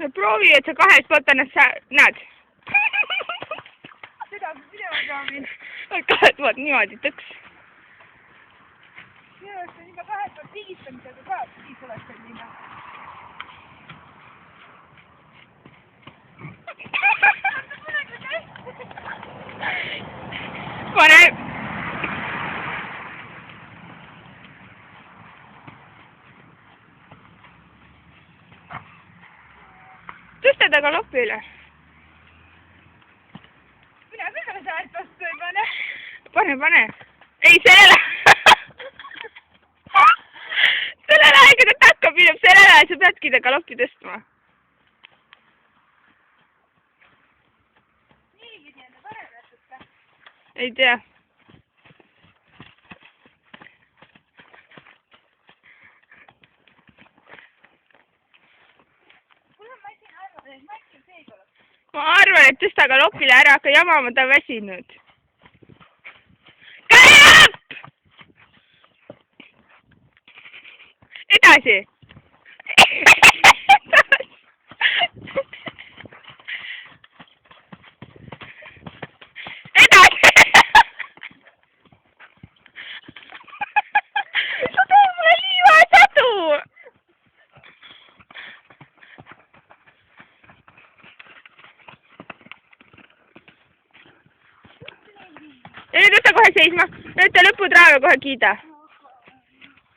no proovi, et sa kahest võtta ennast näed. Seda pidevalt proovi. Kahest võt niimoodi tõks. Minu arust on ikka kahest võt pigistamisega ka, siis oleks selline. Pane. Tõsta ta galopi üle. Mina küll saad vastu ei pane. Pane. Ei, sellele. Sellele aega ta takka pidab, sellele sa peadki ta galopi tõstma. Niigi enne parem jätuta. Ei tea. Ma arvan, et tõsta galopile ära, hakka jamama, ta väsinud. Galopp! Edasi! Edasi! Sa too mulle liiva sadu! Ja nüüd võta kohe seisma, nüüd ta lõputraaga kohe kiida.